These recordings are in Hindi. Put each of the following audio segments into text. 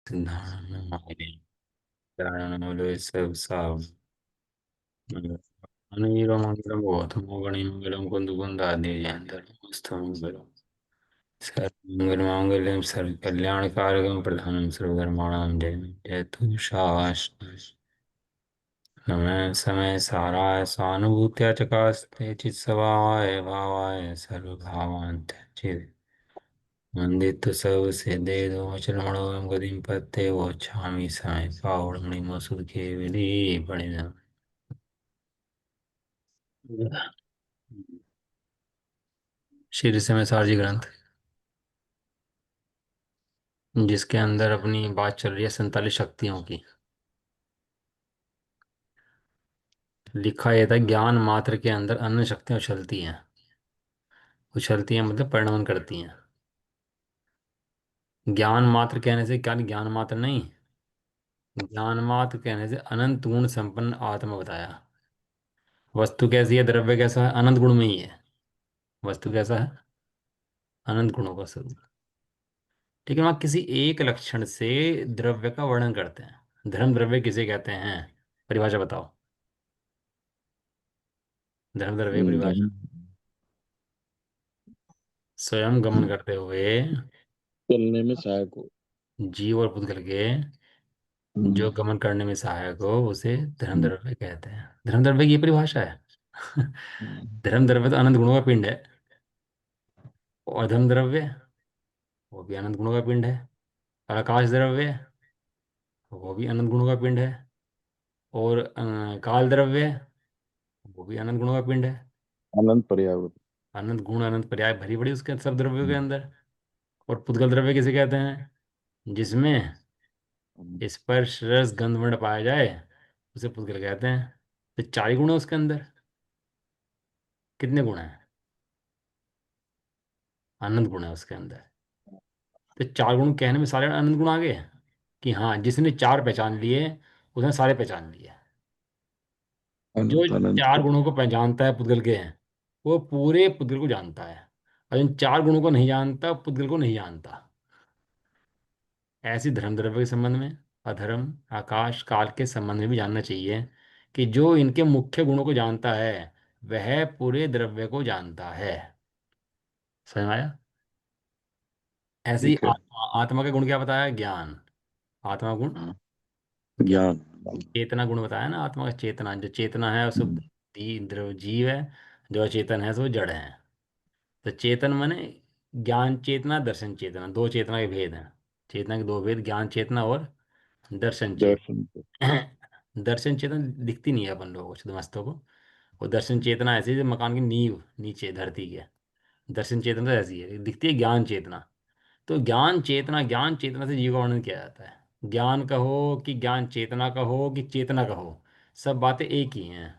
सिद्धाणमोले सब अनिरमंगलम गौतमो गणिमंगलम कुंदकुंदादि जयंतरमस्तमंगलम सर्वमंगलमांगल्यम सर्वकल्याणकारकम प्रधानम सर्वधर्माणां जयतु शास्त्रम् नमः समय साराय सानुभूत्या चकास्ते चित्सवाय भावाय सर्वभावान् त्यजेत् वन्दित सब सिद्धे दोचरमणो गतिं पत्ते वोच्छामि समय पावडमणिमसुखे विधि पणिनम् श्री समय सारजी ग्रंथ जिसके अंदर अपनी बात चल रही है 47 शक्तियों की। लिखा यह था ज्ञान मात्र के अंदर अन्य शक्तियां उछलती हैं। उछलती हैं मतलब परिणमन करती हैं। ज्ञान मात्र कहने से क्या, ज्ञान मात्र नहीं, ज्ञान मात्र कहने से अनंत गुण संपन्न आत्मा बताया। वस्तु कैसी है, द्रव्य कैसा है, अनंत गुण में ही है। वस्तु कैसा है, अनंत गुणों का स्वरूप। लेकिन वहाँ किसी एक लक्षण से द्रव्य का वर्णन करते हैं। धर्म द्रव्य किसे कहते हैं, परिभाषा बताओ। धर्म द्रव्य की परिभाषा। धर्म स्वयं गमन करते हुए चलने में सहायक हो। जीव और पुद्गल के हम्म, जो गमन करने में सहायक हो उसे धर्म हम्म, द्रव्य कहते हैं। धर्म द्रव्य की ये परिभाषा है। हम्म। धर्म द्रव्य तो अनंत गुणों का पिंड है। और अधर्म द्रव्य वो भी अनंत गुणों का पिंड है। और आकाश द्रव्य वो भी अनंत गुणों का पिंड है। और काल द्रव्य वो भी अनंत गुणों का पिंड है। अनंत पर्यावरण। अनंत गुण अनंत पर्याय भरी पड़ी उसके सब द्रव्यों के हम्म, अंदर। और पुद्गल द्रव्य किसे कहते हैं, जिसमें हम्म। स्पर्श रस गंध वर्ण पाया जाए उसे पुद्गल कहते हैं। तो 4 गुण है उसके अंदर। कितने गुण हैं, अनंत गुण है उसके अंदर। तो 4 गुण कहने में सारे अनंत गुण आ गए कि हाँ, जिसने 4 पहचान लिए उसने सारे पहचान लिए। जो अनंत अनंत 4 गुणों को पहचानता है पुद्गल के हैं, वो पूरे पुद्गल को जानता है। और जिन 4 गुणों को नहीं जानता पुद्गल को नहीं जानता। ऐसी धर्म द्रव्य के संबंध में, अधर्म आकाश काल के संबंध में भी जानना चाहिए कि जो इनके मुख्य गुणों को जानता है वह पूरे द्रव्य को जानता है। समझ में आया। ऐसे ही ठीक है। आत्मा, आत्मा का गुण क्या बताया, ज्ञान। आत्मा गुण हाँ, ज्ञान। ज्ञान। चेतना गुण बताया ना, आत्मा का चेतना, जो चेतना है उसको हम्म, द्रव जीव है। जो अचेतन है सो जड़ है। तो चेतन माने ज्ञान चेतना दर्शन चेतना, 2 चेतना के भेद हैं। चेतना के 2 भेद, ज्ञान चेतना और दर्शन दर्शन को। चेतना। दर्शन चेतना दिखती नहीं है अपन लोगों को, शुद्ध मस्तों को। और दर्शन चेतना ऐसी है जो मकान की नींव नीचे धरती के। दर्शन चेतना तो ऐसी है, दिखती है ज्ञान चेतना। तो ज्ञान चेतना से जीव का वर्णन किया जाता है। ज्ञान कहो कि ज्ञान चेतना कहो कि चेतना कहो, सब बातें एक ही हैं।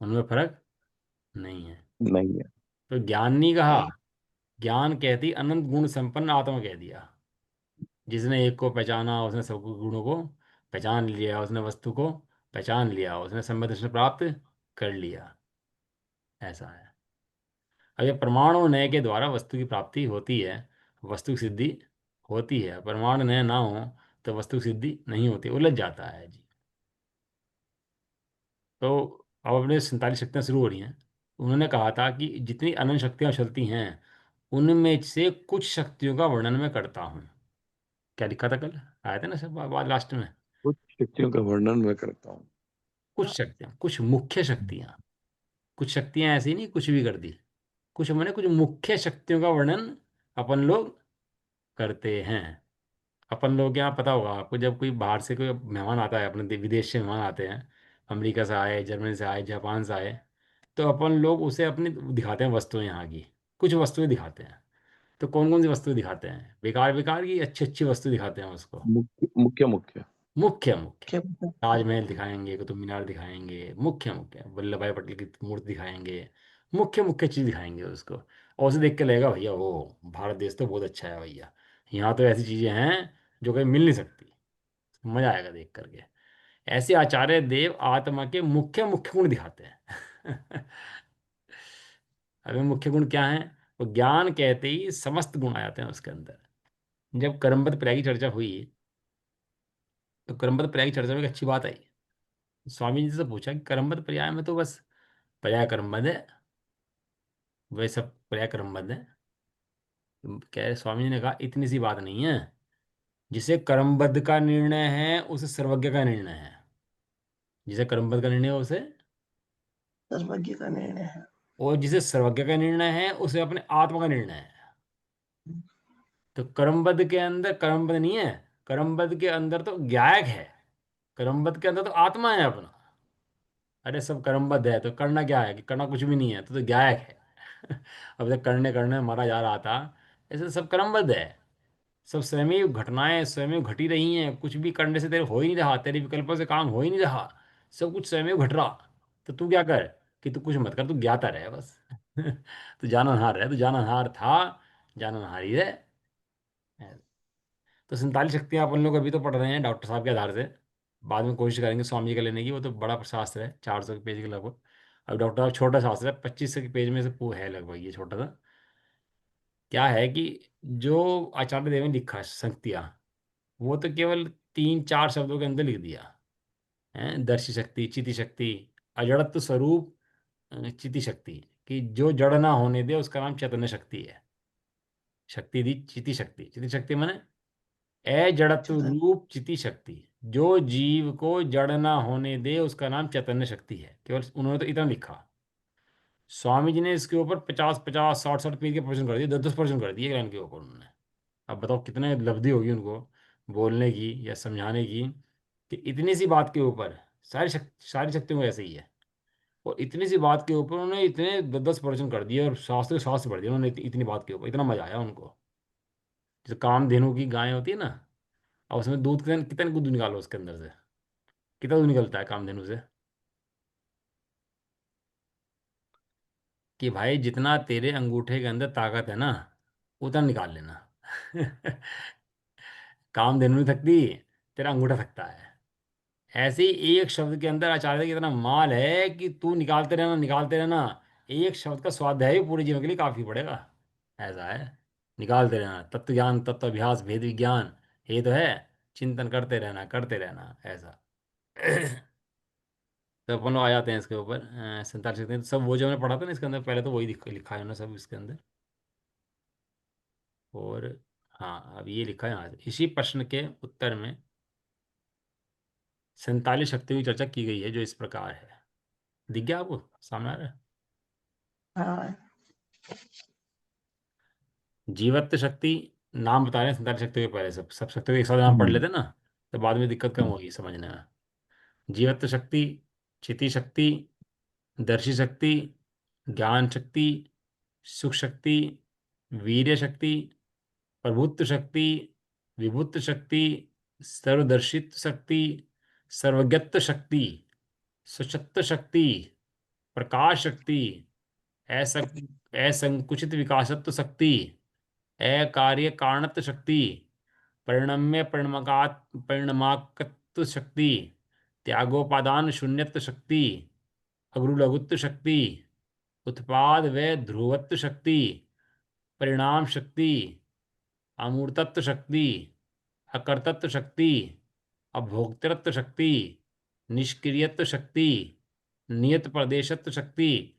उनमें फर्क नहीं है। नहीं है। तो ज्ञान नहीं कहा, ज्ञान कहती अनंत गुण संपन्न आत्मा कह दिया। जिसने एक को पहचाना उसने सब गुणों को पहचान लिया, उसने वस्तु को पहचान लिया, उसने सम्यक दर्शन प्राप्त कर लिया। ऐसा है। अब ये प्रमाण और नय के द्वारा वस्तु की प्राप्ति होती है, वस्तु की सिद्धि होती है। प्रमाण नय ना हो तो वस्तु की सिद्धि नहीं होती, उलझ जाता है जी। तो अब अपने 47 शक्तियाँ शुरू हो रही हैं। उन्होंने कहा था कि जितनी अनंत शक्तियाँ चलती हैं उनमें से कुछ शक्तियों का वर्णन मैं करता हूँ। क्या लिखा था कल, आया था ना सब बात लास्ट में। कुछ शक्तियों का वर्णन मैं करता हूँ। कुछ शक्तियाँ, कुछ मुख्य शक्तियाँ। कुछ शक्तियाँ ऐसी नहीं कुछ भी कर दी। कुछ मैंने कुछ मुख्य शक्तियों का वर्णन अपन लोग करते हैं। अपन लोग यहाँ पता होगा आपको, जब कोई बाहर से कोई मेहमान आता है, अपने विदेश से मेहमान आते हैं, अमेरिका से आए, जर्मनी से आए, जापान से आए, तो अपन लोग उसे अपनी दिखाते हैं वस्तुएं यहाँ की। कुछ वस्तुएं दिखाते हैं। तो कौन कौन सी वस्तुएं दिखाते हैं, बेकार बेकार की अच्छी अच्छी वस्तु दिखाते हैं उसको। मुख्य मुख्य मुख्य। मुख्य मुख्य। क्या पता? ताजमहल दिखाएंगे, कुतुब मीनार दिखाएंगे, मुख्य मुख्य वल्लभ भाई पटेल की मूर्ति दिखाएंगे। मुख्य मुख्य चीज दिखाएंगे उसको। और उसे देख के लगेगा भैया ओ, भारत देश तो बहुत अच्छा है भैया। यहाँ तो ऐसी चीजें हैं जो कहीं मिल नहीं सकती। मजा आएगा देख करके। ऐसे आचार्य देव आत्मा के मुख्य मुख्य गुण दिखाते हैं। अभी मुख्य गुण क्या है, वो ज्ञान कहते ही समस्त गुण आ जाते हैं उसके अंदर। जब कर्मपद प्रयाग की चर्चा हुई तो क्रमबद्ध पर्याय की चर्चा में एक अच्छी बात आई। स्वामी जी से पूछा कि क्रमबद्ध पर्याय में तो बस पर्याय क्रमबद्ध है, वे सब पर्याय क्रमबद्ध है। कह रहे, स्वामी जी ने कहा इतनी सी बात नहीं है। जिसे क्रमबद्ध का निर्णय है उसे सर्वज्ञ का निर्णय है। जिसे क्रमबद्ध का निर्णय है उसे, सर्वज्ञ का निर्णय है। और जिसे सर्वज्ञ का निर्णय है उसे अपने आत्मा का निर्णय है। तो क्रमबद्ध के अंदर क्रमबद्ध नहीं है, क्रमबद्ध के अंदर तो ज्ञायक है, क्रमबद्ध के अंदर तो आत्मा है अपना। अरे सब क्रमबद्ध है तो करना क्या है, कि करना कुछ भी नहीं है तो गायक है। अब तक करने करने में मरा जा रहा था, ऐसे सब क्रमबद्ध है। सब स्वयं घटनाएं स्वयं घटी रही हैं, कुछ भी करने से तेरे हो ही नहीं रहा, तेरे विकल्पों से काम हो ही नहीं रहा, सब कुछ स्वयं घट रहा। तो तू क्या कर, कि तू कुछ मत कर, तू ज्ञाता रहे बस। तू जाननहार रहे, तू जाननहार था, जाननहार ही रहे। तो 47 शक्तियां अपन लोग अभी तो पढ़ रहे हैं डॉक्टर साहब के आधार से। बाद में कोशिश करेंगे स्वामी जी का लेने की, वो तो बड़ा शास्त्र है, 400 के पेज के लगभग। अब डॉक्टर साहब छोटा शास्त्र है, 25 के पेज में से है लगभग, ये छोटा सा। क्या है कि जो आचार्य देव ने लिखा शक्तियाँ, वो तो केवल 3-4 शब्दों के अंदर लिख दिया है। दर्शी शक्ति, चिति शक्ति, अजड़त्व स्वरूप चिति शक्ति, कि जो जड़ ना होने दे उसका नाम चैतन्य शक्ति है। शक्ति दी चिति शक्ति, चिति शक्ति माने अजड़त्व चेतन। रूप चिति शक्ति। जो जीव को जड़ ना होने दे उसका नाम चैतन्य शक्ति है। केवल उन्होंने तो इतना लिखा। स्वामी जी ने इसके ऊपर 50-50, 60-60 पेज के प्रश्न कर दिए, 10-10 प्रश्न कर दिए एक लाइन के ऊपर उन्होंने। अब बताओ कितने लब्धि होगी उनको बोलने की या समझाने की, कि इतनी सी बात के ऊपर सारी शक्तियों में ऐसे ही है। और इतनी सी बात के ऊपर उन्होंने इतने 10-10 प्रश्न कर दिए, और शास्त्र के शास्त्र पढ़ दिए उन्होंने इतनी बात के ऊपर, इतना मजा आया उनको। जैसे कामधेनु की गाय होती है ना, और उसमें दूध कितने कितने दूध निकालो उसके अंदर से, कितना दूध निकलता है कामधेनु से, कि भाई जितना तेरे अंगूठे के अंदर ताकत है ना, उतना निकाल लेना। कामधेनु नहीं थकती, तेरा अंगूठा थकता है। ऐसे ही एक शब्द के अंदर आचार्य का इतना माल है कि तू निकालते रहना, निकालते रहना। एक शब्द का स्वाध्याय ही पूरे जीवन के लिए काफी पड़ेगा। ऐसा है, निकालते रहना, तत्व ज्ञान, तत्व अभ्यास, भेद विज्ञान, ये तो है। चिंतन करते रहना, करते रहना, ऐसा। तो अपन लोग आ जाते हैं इसके ऊपर। 47 सब वो जो मैंने पढ़ा था ना इसके अंदर, पहले तो वही लिखा है उन्होंने सब इसके अंदर। और हाँ, अब ये लिखा है यहाँ से, इसी प्रश्न के उत्तर में 47 शक्तियों की चर्चा की गई है, जो इस प्रकार है। दिख गया आपको, सामने आ रहा है? हाँ। जीवत्व शक्ति, नाम बता रहे हैं 47 शक्तियों के, पहले सब सब शक्तियों के एक साथ नाम पढ़ हम्म, लेते ना, तो बाद में दिक्कत कम होगी समझने में। जीवत्व शक्ति, चिति शक्ति, दर्शी शक्ति, ज्ञान शक्ति, सुख शक्ति, वीर्य शक्ति, प्रभुत्व शक्ति, विभुत्व शक्ति, सर्वदर्शित्व शक्ति, सर्वज्ञत्व शक्ति, सशक्त शक्ति, प्रकाश शक्ति, असंकुचित विकासत्व शक्ति, अकार्य कारणत्व शक्ति, परिणम्य परिणमाकत्व शक्ति, त्यागोपादान शून्यत्व शक्ति, अगुरु लघुत्व शक्ति, उत्पाद व ध्रुवत्व शक्ति, परिणाम शक्ति, अमूर्तत्व शक्ति, अकर्तत्व शक्ति, अभोक्तृत्व शक्ति, निष्क्रियत्व शक्ति, नियत प्रदेशत्व शक्ति,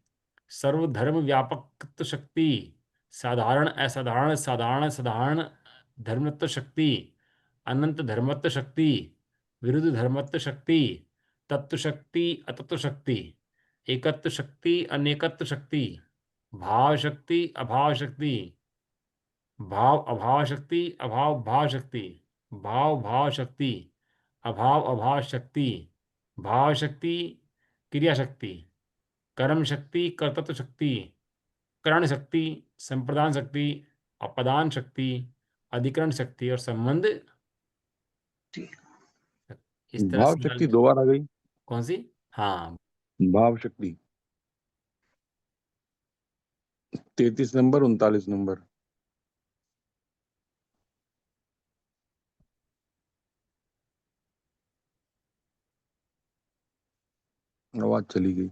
सर्वधर्म व्यापकत्व शक्ति, साधारण असाधारण साधारण साधारण धर्मत्व शक्ति, अनंत धर्मत्व शक्ति, विरुद्ध धर्मत्व शक्ति, तत्व शक्ति अतत्व शक्ति, एकत्व शक्ति अनेकत्व शक्ति, भाव शक्ति अभाव शक्ति, भाव अभाव शक्ति, अभाव भाव शक्ति, भाव भाव शक्ति, अभाव अभाव शक्ति, भाव शक्ति, क्रिया शक्ति, कर्म शक्ति, कर्तृत्व शक्ति, करण शक्ति, संप्रदान शक्ति, अपदान शक्ति, अधिकरण शक्ति, और संबंध। ठीक। इस तरह भाव से शक्ति 2 बार आ गई। कौन सी? हाँ, भाव शक्ति 33 नंबर, 39 नंबर। आवाज चली गई।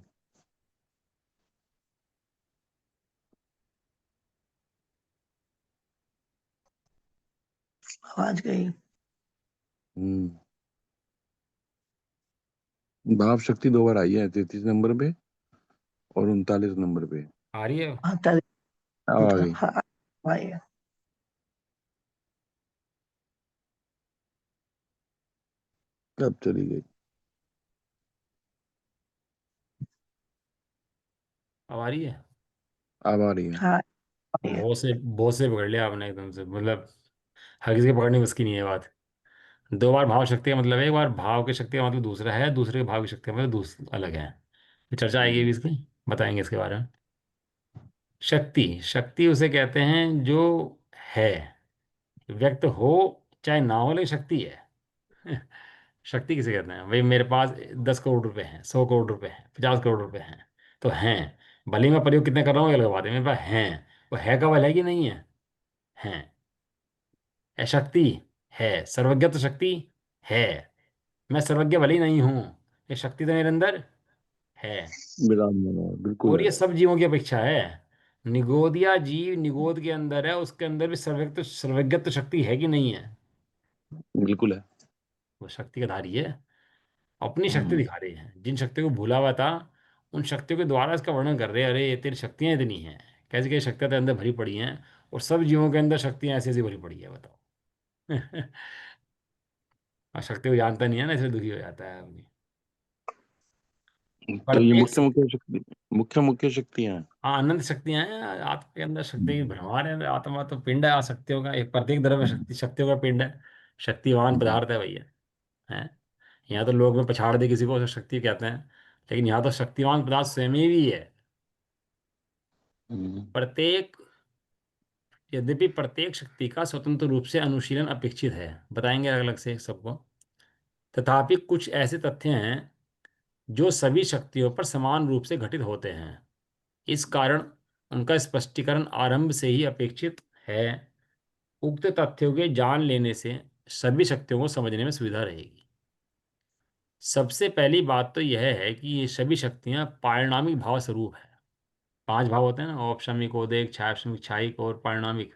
आवाज गई। हम्म। भाव शक्ति 2 बार आई है, 33 नंबर पे और 39 नंबर पे। आ रही है? हाँ ताली। अब आ गई। हाँ भाई। कब चली गई? अब आ रही है? अब आ रही है। हाँ भाई। बहुत से पकड़ लिया आपने एकदम से, मतलब हर किसी के पकड़ने बस की नहीं है बात। दो बार भाव शक्ति का मतलब है, एक बार भाव की शक्ति का मतलब दूसरा है, दूसरे के भाव की शक्ति का मतलब दूसरा अलग है। तो चर्चा आएगी भी इसकी, बताएंगे इसके बारे में। शक्ति, शक्ति उसे कहते हैं जो है, व्यक्त हो चाहे ना हो, लेकिन शक्ति है। शक्ति किसे कहते हैं? भाई मेरे पास 10 करोड़ रुपए हैं, 100 करोड़ रुपए हैं, 50 करोड़ रुपए हैं, तो हैं। भले ही मैं प्रयोग कितने कर रहा हूँ ये अलग बात है, मेरे पास हैं। वो है का बल है कि नहीं है? हैं। है शक्ति, है सर्वज्ञत्व शक्ति, है। मैं सर्वज्ञ भले ही नहीं हूं, ये शक्ति तो मेरे अंदर है। विराजमान है, बिल्कुल और है। ये सब जीवों की अपेक्षा है। निगोदिया जीव निगोद के अंदर है, उसके अंदर भी सर्वज्ञत्व सर्वज्ञत्व शक्ति है कि नहीं है? बिल्कुल है। वो शक्ति का धारी है, अपनी शक्ति हम्म, दिखा रहे हैं। जिन शक्तियों को भूला हुआ था, उन शक्तियों के द्वारा इसका वर्णन कर रहे हैं। अरे तेरी शक्तियां इतनी हैं, कैसी कैसी शक्तियां तेरे अंदर भरी पड़ी हैं, और सब जीवों के अंदर शक्तियां ऐसी ऐसी भरी पड़ी है, बताओ। और शक्ति को जानता नहीं है ना, इसलिए दुखी हो जाता है आदमी। तो ये प्रत्येक, मुख्य मुख्य शक्ति, मुख्य मुख्य शक्तियां हैं। हाँ अनंत शक्तियां हैं आत्मा के अंदर। शक्ति की भ्रमार है, आत्मा तो पिंड है शक्तियों का, एक प्रत्येक द्रव्य शक्ति शक्तियों का पिंड है। शक्तिवान पदार्थ है भैया। है। यहाँ तो लोग में पछाड़ दे किसी को तो शक्ति कहते हैं, लेकिन यहाँ तो शक्तिवान पदार्थ स्वयं ही है। हम्म, प्रत्येक, यद्यपि प्रत्येक शक्ति का स्वतंत्र रूप से अनुशीलन अपेक्षित है, बताएंगे अलग अलग से सबको, तथापि कुछ ऐसे तथ्य हैं जो सभी शक्तियों पर समान रूप से घटित होते हैं। इस कारण उनका स्पष्टीकरण आरंभ से ही अपेक्षित है। उक्त तथ्यों के जान लेने से सभी शक्तियों को समझने में सुविधा रहेगी। सबसे पहली बात तो यह है कि ये सभी शक्तियां पारिणामिक भाव स्वरूप है। 5 भाव होते हैं ना, औपशमिक, औदेक, छायाशमिक, क्षायिक और पारिणामिक।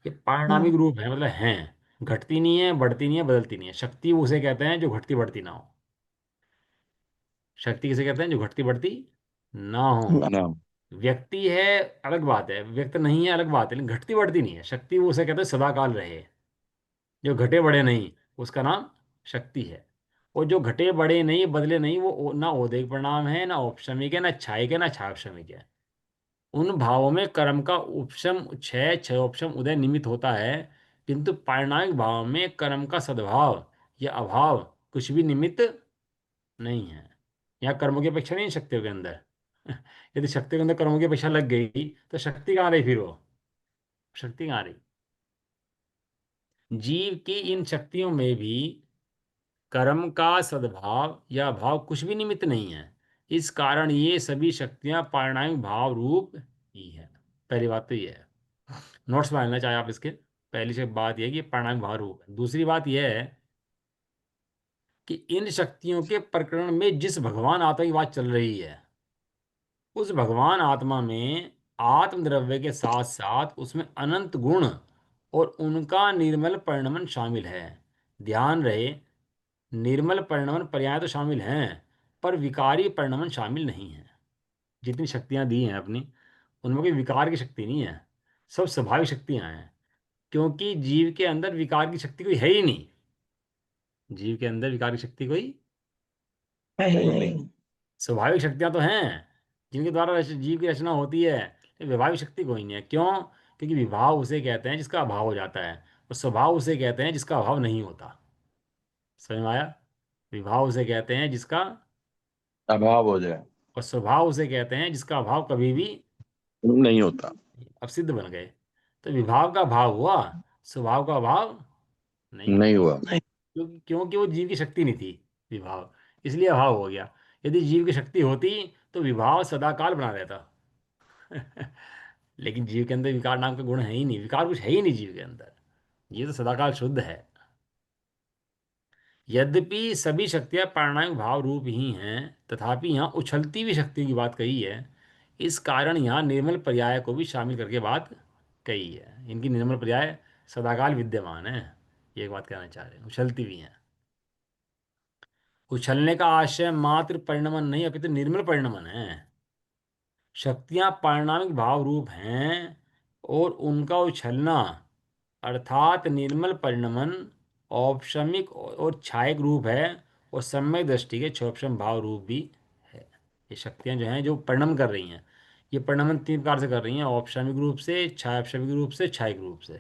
ये पारिणामिक हम्म, रूप है, मतलब हैं। घटती नहीं है, बढ़ती नहीं है, बदलती नहीं है। शक्ति उसे कहते हैं जो घटती बढ़ती ना हो। शक्ति किसे कहते हैं? जो घटती बढ़ती ना हो। नाम। व्यक्ति है, अलग बात है, व्यक्त नहीं है अलग बात है, लेकिन घटती बढ़ती नहीं है। शक्ति वो उसे कहते हैं सदा काल रहे, जो घटे बढ़े नहीं, उसका नाम शक्ति है। और जो घटे बढ़े नहीं, बदले नहीं, वो ना औदेक परिणाम है, ना औपशमिक है, ना क्षायिक है, ना छापशमिक है। उन भावों में कर्म का उपशम क्षय, क्षयोपशम, उदय निमित्त होता है, किंतु पारिणामिक भाव में कर्म का सद्भाव या अभाव कुछ भी निमित्त नहीं है। यहाँ कर्मों की अपेक्षा नहीं है शक्तियों के अंदर। यदि शक्ति के अंदर कर्मों की अपेक्षा लग गई तो शक्ति कहाँ रही फिर? वो शक्ति कहाँ रही? जीव की इन शक्तियों में भी कर्म का सद्भाव या भाव कुछ भी निमित्त नहीं है। इस कारण ये सभी शक्तियां पारिणामिक भाव रूप ही है। पहली बात तो ये है, नोट्स में लेना चाहे आप इसके। पहली से बात यह है कि ये पारिणामिक भाव रूप है। दूसरी बात यह है कि इन शक्तियों के प्रकरण में जिस भगवान आत्मा की बात चल रही है, उस भगवान आत्मा में आत्म द्रव्य के साथ साथ उसमें अनंत गुण और उनका निर्मल परिणमन शामिल है। ध्यान रहे, निर्मल परिणमन पर्याय तो शामिल हैं, पर विकारी परिणमन शामिल नहीं है। जितनी शक्तियां दी हैं अपनी, उनमें कोई विकार की शक्ति नहीं है, सब स्वाभाविक शक्तियां हैं। क्योंकि जीव के अंदर विकार की शक्ति कोई है ही नहीं। जीव के अंदर विकार की शक्ति कोई, है ही नहीं। स्वाभाविक शक्तियां तो हैं जिनके द्वारा जीव की रचना होती है, लेकिन वैभाविक शक्ति कोई नहीं है। क्यों? क्योंकि विभाव उसे कहते हैं जिसका अभाव हो जाता है, और स्वभाव उसे कहते हैं जिसका अभाव नहीं होता। समझ में आया? विभाव उसे कहते हैं जिसका, अभाव हो जाए। और स्वभाव उसे कहते हैं जिसका अभाव कभी भी, नहीं होता। अब सिद्ध बन गए। तो विभाव का अभाव हुआ, स्वभाव का अभाव नहीं नहीं हुआ। हुआ। नहीं। क्योंकि वो जीव की शक्ति नहीं थी, विभाव, इसलिए अभाव हो गया। यदि जीव की शक्ति होती तो विभाव सदाकाल बना रहता। लेकिन जीव के अंदर विकार नाम का गुण है ही नहीं, विकार कुछ है ही नहीं जीव के अंदर। ये तो सदाकाल शुद्ध है। यद्यपि सभी शक्तियां प्राणायाम भाव रूप ही हैं, तथापि यहाँ उछलती हुई शक्तियों की बात कही है। इस कारण यहाँ निर्मल पर्याय को भी शामिल करके बात कही है। इनकी निर्मल पर्याय सदाकाल विद्यमान है, ये एक बात कहना चाह रहे हैं, उछलती हुई हैं। उछलने का आशय मात्र परिणमन नहीं अपितु निर्मल परिणमन है। शक्तियां पारिणामिक भाव रूप हैं और उनका उछलना अर्थात निर्मल परिणमन औपशमिक और छायक रूप है और सम्यक दृष्टि के क्षोभशम भाव रूप भी है। ये शक्तियां जो हैं जो परिणम कर रही हैं, ये परिणमन तीन प्रकार से कर रही हैं, औपशमिक रूप से, छायापशमिक रूप से, छायक रूप से।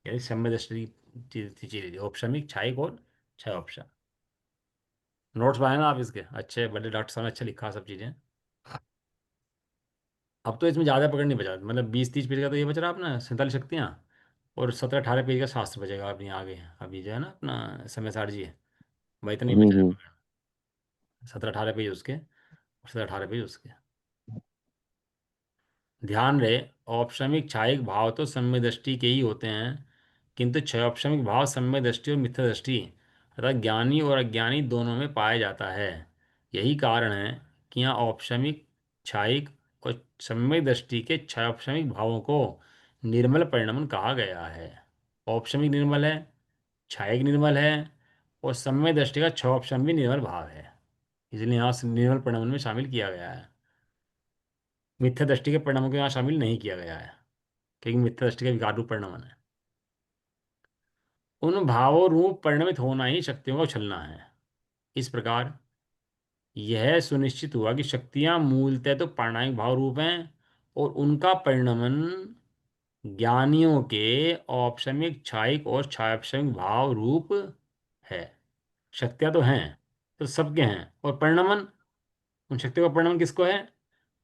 यानी सम्यक दृष्टि चीज औपशमिक, छायक और छायोपशम। नोट्स बनाए ना आप इसके, अच्छे बड़े डॉक्टर साहब ने अच्छा लिखा सब चीज़ें। अब तो इसमें ज़्यादा पकड़ नहीं बचा, मतलब 20-30 पेज का तो ये बच रहा है अपना 47 शक्तियाँ, और 17-18 पेज का शास्त्र बचेगा अपनी आगे। अभी जो है ना अपना समय सार जी है, वही इतना ही बचा है हम्म। पकड़। 17-18 पेज उसके और 17-18 पेज उसके। ध्यान रहे, औपशमिक छायिक भाव तो सम्यक दृष्टि के ही होते हैं, किंतु क्षयोपशमिक भाव सम्यक दृष्टि और मिथ्या दृष्टि अर्थात ज्ञानी और अज्ञानी दोनों में पाया जाता है। यही कारण है कि यहाँ औपशमिक छायिक और सम्यक दृष्टि के क्षयोपशमिक भावों को निर्मल परिणमन कहा गया है। औपशमिक निर्मल है, छायिक निर्मल है, और सम्यक दृष्टि का क्षयोपशम भी निर्मल भाव है, इसलिए यहाँ से निर्मल परिणमन में शामिल किया गया है। मिथ्या दृष्टि के परिणामों को यहाँ शामिल नहीं किया गया है, क्योंकि मिथ्या दृष्टि का विकार रूप परिणमन है। उन भावों रूप परिणमित होना ही शक्तियों का उछलना है। इस प्रकार यह सुनिश्चित हुआ कि शक्तियां मूलतः तो प्राणायामिक भाव रूप हैं और उनका परिणमन ज्ञानियों के औपशमिक, छायिक और छायापशमिक भाव रूप है। शक्तियां तो हैं, तो सबके हैं, और परिणमन, उन शक्तियों का परिणमन किसको है?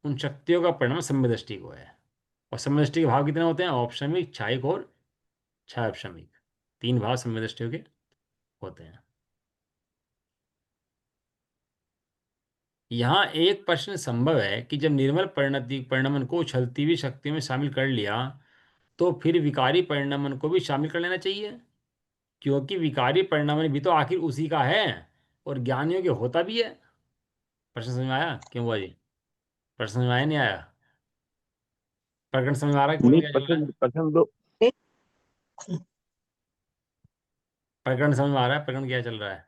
उन शक्तियों का परिणमन सम्यदृष्टि को है। और सम्यदृष्टि के भाव कितने होते हैं? औपशमिक, छायिक और छायापशमिक, तीन भाव सम्यदृष्टियों के होते हैं। यहाँ एक प्रश्न संभव है कि जब निर्मल परिणति परिणमन को उछलती हुई शक्तियों में शामिल कर लिया, तो फिर विकारी परिणमन को भी शामिल कर लेना चाहिए, क्योंकि विकारी परिणमन भी तो आखिर उसी का है और ज्ञानियों के होता भी है। प्रश्न समझ में आया क्यों हुआ जी? प्रश्न समझ में आया नहीं आया? प्रकरण समझ में आ रहा है? प्रकरण नहीं, क्या चल रहा है? पसंद पसंद दो। प्रकरण समझ में आ रहा है? प्रकरण क्या चल रहा है?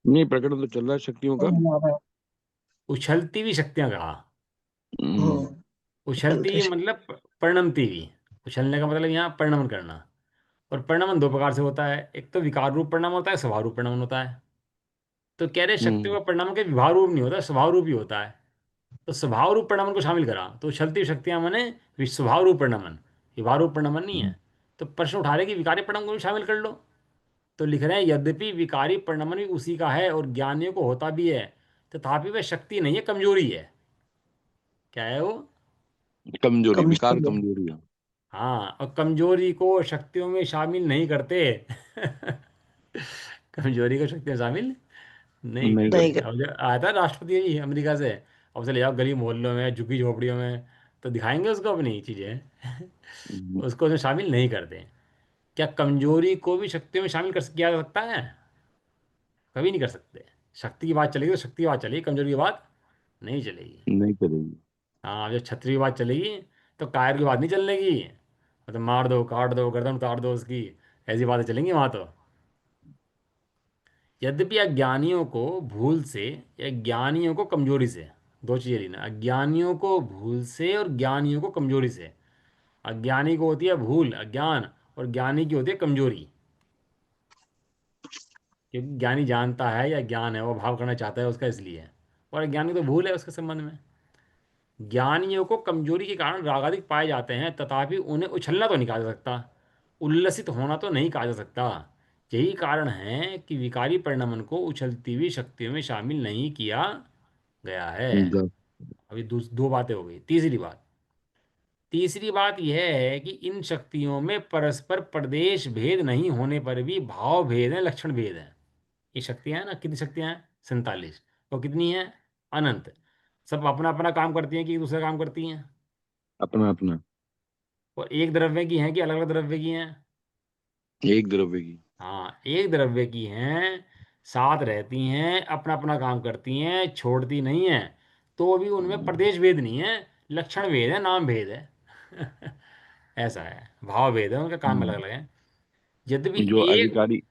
नहीं, प्रकरण तो चल रहा है शक्तियों का। हमारा उछलती हुई शक्तियां कहा। हम्म। उछलती हुई चलते मतलब परिणमती हुई। उछलने का मतलब यहाँ परिणमन करना। और परिणमन दो प्रकार से होता है, एक तो विकार रूप परिणाम होता है, स्वभाव रूप परिणाम होता है। तो कह रहे शक्तियों हम्म। का परिणाम के विभाव रूप नहीं होता, स्वभाव रूप ही होता है। तो स्वभाव रूप परिणामन को शामिल करा, तो उछलती हुई शक्तियां माने स्वभाव रूप परिणामन, विभाव रूप परिणामन नहीं है। तो प्रश्न उठा रहे कि विकारी परिणाम को भी शामिल कर लो। तो लिख रहे हैं यद्यपि विकारी परिणामन भी उसी का है और ज्ञानियों को होता भी है, तथापि वह शक्ति नहीं है, कमजोरी है। क्या है वो? कमजोरी, विकार कमजोर कमजोरी है। हाँ, और कमजोरी को शक्तियों में शामिल नहीं करते। कमजोरी को शक्तियों में शामिल नहीं नहीं नहीं करते। कर अब जो आया था राष्ट्रपति जी अमेरिका से, अब से ले जाओ गली मोहल्लों में, झुग्गी झोपड़ियों में, तो दिखाएंगे उसको अपनी चीजें। करते। उसको उसमें शामिल नहीं करते। क्या कमजोरी को भी शक्तियों में शामिल कर किया जा सकता है? कभी नहीं कर सकते। शक्ति की बात चलेगी तो शक्ति की बात चलेगी, कमजोरी की बात नहीं चलेगी। नहीं करेगी। हाँ, जब छतरी की बात चलेगी तो कायर की बात नहीं चलने की, मतलब मार दो, काट दो, गर्दन उतार दो उसकी, ऐसी बातें चलेंगी वहां तो। यद्यपि अज्ञानियों को भूल से या ज्ञानियों को कमजोरी से, दो चीजें लेना, अज्ञानियों को भूल से और ज्ञानियों को कमजोरी से। अज्ञानी को होती है भूल, अज्ञान, और ज्ञानी की होती है कमजोरी। क्योंकि ज्ञानी जानता है या ज्ञान है वो भाव करना चाहता है उसका, इसलिए। और अज्ञानी तो भूल है उसके संबंध में। ज्ञानियों को कमजोरी के कारण रागादिक पाए जाते हैं, तथापि उन्हें उछलना तो नहीं कहा जा सकता, उल्लसित होना तो नहीं कहा जा सकता। यही कारण है कि विकारी परिणमन को उछलती हुई शक्तियों में शामिल नहीं किया गया है। जा- अभी दो बातें हो गई। तीसरी बात यह है कि इन शक्तियों में परस्पर प्रदेश भेद नहीं होने पर भी भाव भेद है, लक्षण भेद है। ये शक्तियां हैं ना, कितनी शक्तियां हैं? 47। और कितनी है? अनंत। सब अपना अपना काम करती हैं कि एक दूसरा काम करती हैं? अपना अपना। और एक द्रव्य की हैं कि अलग अलग द्रव्य की हैं? एक द्रव्य की। हाँ, एक द्रव्य की हैं, साथ रहती हैं, अपना अपना काम करती हैं, छोड़ती नहीं हैं। तो भी उनमें प्रदेश भेद नहीं है, लक्षण भेद है, नाम भेद है। ऐसा है, भाव भेद है, उनका काम अलग हम्म। अलग है। यद्यपि जो एक अधिकारी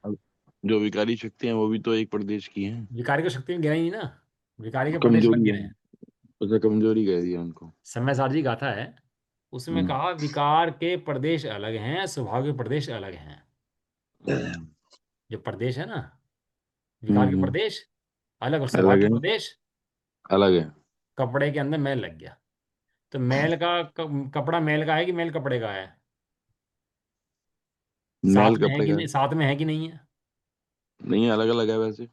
जो विकारी शक्तियां हैं वो भी तो एक प्रदेश की हैं। विकारी को शक्ति में गिना ही नहीं ना, विकारी के प्रदेश अलग कमजोरी गिने है, हैं। उसे कमजोरी कह दिया उनको। समय सारजी गाथा है, उसमें हम्म। कहा विकार के प्रदेश अलग हैं, स्वभाव के प्रदेश अलग हैं। हम्म। जो प्रदेश है ना, विकार के हम्म। प्रदेश अलग, और स्वभाव अलग के है। प्रदेश। अलग है। कपड़े के अंदर मैल लग गया, तो मैल का कपड़ा मैल का है कि मैल कपड़े का है? मैल साथ में है कपड़े कि का नहीं, साथ में है कि नहीं है? नहीं है, अलग अलग है वैसे।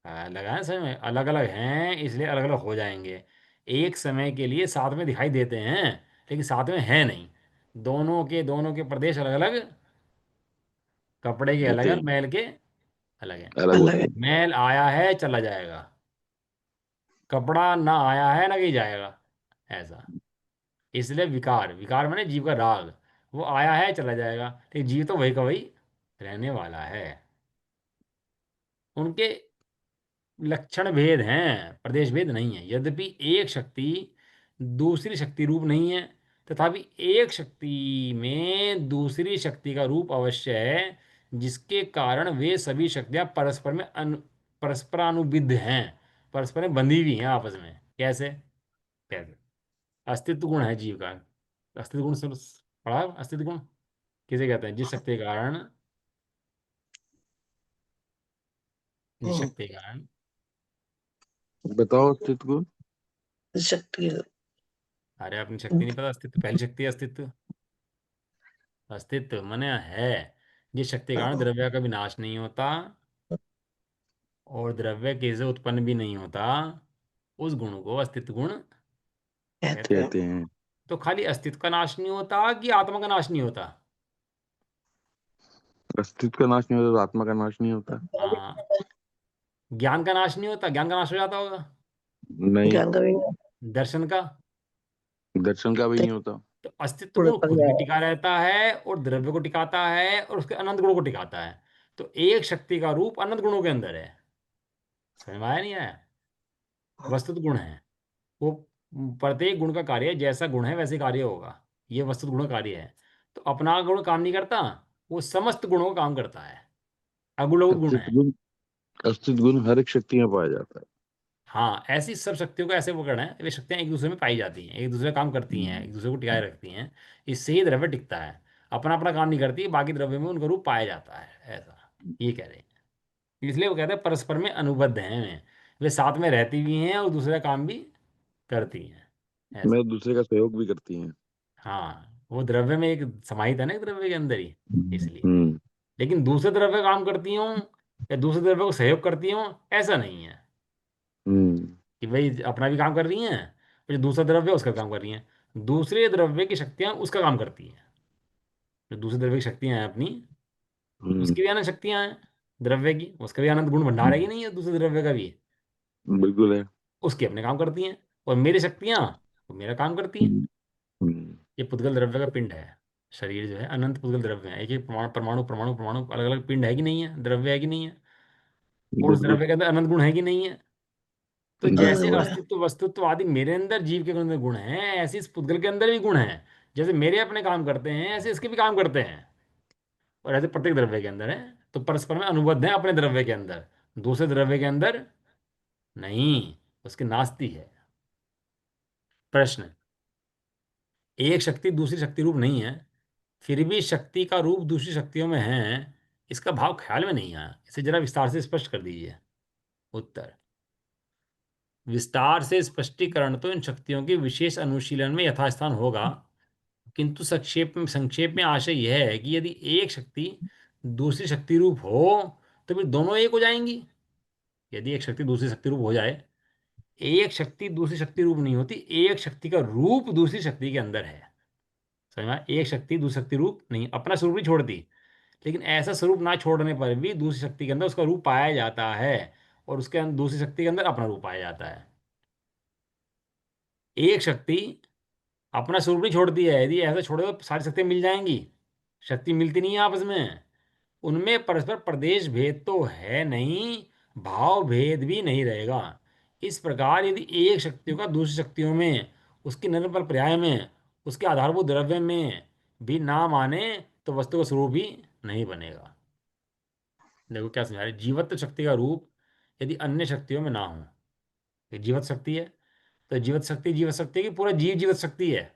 लगा है, समय अलग अलग हैं इसलिए अलग अलग हो जाएंगे। एक समय के लिए साथ में दिखाई देते हैं, लेकिन साथ में है नहीं। दोनों के प्रदेश अलग अलग, कपड़े के अलग होते है और हैं। मैल के अलग है। अलग अलग होते है। हैं। मैल आया है चला जाएगा, कपड़ा ना आया है ना कहीं जाएगा, ऐसा। इसलिए विकार, विकार माने जीव का राग, वो आया है चला जाएगा, लेकिन जीव तो वही का वही रहने वाला है। उनके लक्षण भेद हैं, प्रदेश भेद नहीं है। यद्यपि एक शक्ति दूसरी शक्ति रूप नहीं है, तथापि एक शक्ति में दूसरी शक्ति का रूप अवश्य है, जिसके कारण वे सभी शक्तियां परस्परानुविद्ध हैं, परस्पर में बंधी हुई हैं आपस में। कैसे? कैसे? अस्तित्व गुण है जीव का। अस्तित्व गुण से पढ़ा, अस्तित्व गुण किसे कहते हैं? जिस हम्म, शक्ति के कारण, बताओ अस्तित्व को। शक्ति। अरे अपनी शक्ति नहीं पता? अस्तित्व पहली शक्ति है अस्तित्व। अस्तित्व माने है जिस शक्ति के कारण द्रव्य का विनाश नहीं होता और द्रव्य किसी से उत्पन्न भी नहीं होता, उस गुण को अस्तित्व गुण कहते कहते हैं। हैं। कहते हैं। तो खाली अस्तित्व का नाश नहीं होता कि आत्मा का नाश नहीं होता? अस्तित्व का नाश नहीं होता तो आत्मा का नाश नहीं होता। हाँ। ज्ञान का नाश नहीं होता, ज्ञान का नाश हो जाता होगा। नहीं। ज्ञान का भी नहीं दर्शन का। दर्शन का भी होते, नहीं होता। तो अस्तित्व पूरे गुण खुद भी पर्याय। टिका रहता है और द्रव्य को टिकाता है और उसके अनंत गुणों को टिकाता है। तो एक शक्ति का रूप अनंत गुणों के अंदर है। समझ में आया नहीं आया? वस्तुत गुण है वो, प्रत्येक गुण का कार्य जैसा गुण है वैसे कार्य होगा। ये वस्तुत गुण का कार्य है। तो अपना गुण काम नहीं करता, वो समस्त गुणों का काम करता है। अगुण गुण है। अस्तित्व गुण, अस्तित्व गुण हर एक शक्ति में पाया जाता है। हाँ, ऐसी सब शक्तियों का ऐसे वो करना है, वे शक्तियां एक दूसरे में पाई जाती हैं, एक दूसरे का काम करती हैं, एक दूसरे को टिकाए रखती हैं। इससे ही द्रव्य टिकता है। अपना अपना काम नहीं करती, बाकी द्रव्य में उनका रूप पाया जाता है, ऐसा ये कह रहे हैं। इसलिए वो कहते हैं परस्पर में अनुबद्ध हैं वे साथ में रहती भी हैं और दूसरा काम भी करती हैं, ऐसा। मैं दूसरे का सहयोग भी करती हैं। हाँ, वो द्रव्य में एक समाहित है ना, एक द्रव्य के अंदर ही, इसलिए। हम्म। लेकिन दूसरे द्रव्य काम करती हूँ या दूसरे द्रव्य को सहयोग करती हूँ, ऐसा नहीं है हम्म। कि भाई अपना भी काम कर रही हैं और जो दूसरा द्रव्य है उसका काम कर रही हैं। दूसरे द्रव्य की शक्तियाँ उसका काम करती हैं। जो दूसरे द्रव्य की शक्तियाँ हैं अपनी, हम्म। उसकी भी अनंत शक्तियाँ हैं। द्रव्य की, उसका भी अनंत गुण भंडार है कि नहीं है दूसरे द्रव्य का भी? बिल्कुल है। उसकी अपने काम करती हैं। और मेरी शक्तियाँ वो मेरा काम करती हैं। हम्म। हम्म। ये पुद्गल द्रव्य का पिंड है। शरीर जो है अनंत पुद्गल द्रव्य है, एक एक परमाणु परमाणु परमाणु परमाणु अलग अलग पिंड है कि नहीं है, द्रव्य है कि नहीं है? और उस बिल्कुल। द्रव्य के अंदर अनंत गुण है कि नहीं है? तो अनंत जैसे गुण है। अस्तित्व वस्तुत्व आदि मेरे अंदर जीव के अंदर गुण हैं, ऐसे इस पुद्गल के अंदर भी गुण हैं। जैसे मेरे अपने काम करते हैं ऐसे इसके भी काम करते हैं, और ऐसे प्रत्येक द्रव्य के अंदर है। तो परस्पर में अनुबद्ध है अपने द्रव्य के अंदर, दूसरे द्रव्य के अंदर नहीं। उसके नास्ती है। प्रश्न: एक शक्ति दूसरी शक्ति रूप नहीं है, फिर भी शक्ति का रूप दूसरी शक्तियों में है, इसका भाव ख्याल में नहीं आया, इसे जरा विस्तार से स्पष्ट कर दीजिए। उत्तर: विस्तार से स्पष्टीकरण तो इन शक्तियों के विशेष अनुशीलन में यथास्थान होगा, किंतु संक्षेप में आशय यह है कि यदि एक शक्ति दूसरी शक्ति रूप हो तो फिर दोनों एक हो जाएंगी। यदि एक शक्ति दूसरी शक्ति रूप हो जाए, एक शक्ति दूसरी शक्ति रूप नहीं होती, एक शक्ति का रूप दूसरी शक्ति के अंदर है। समझ में आया? एक शक्ति दूसरी शक्ति रूप नहीं, अपना स्वरूप नहीं छोड़ती, लेकिन ऐसा स्वरूप ना छोड़ने पर भी दूसरी शक्ति के अंदर उसका रूप पाया जाता है, और उसके अंदर दूसरी शक्ति के अंदर अपना रूप पाया जाता है। एक शक्ति अपना स्वरूप नहीं छोड़ती है, यदि ऐसा छोड़े तो सारी शक्तियां मिल जाएंगी। शक्ति मिलती नहीं है आपस में। उनमें परस्पर प्रदेश भेद तो है नहीं, भाव भेद भी नहीं रहेगा। इस प्रकार यदि एक शक्तियों का दूसरी शक्तियों में, उसकी निरंतर पर्याय में, उसके आधारभूत द्रव्य में भी ना माने तो वस्तु का स्वरूप ही नहीं बनेगा। देखो क्या समझा रहे, जीवत्व शक्ति का रूप यदि अन्य शक्तियों में ना हो। ये जीवत शक्ति है, तो जीवत शक्ति की पूरा जीव जीवत शक्ति है।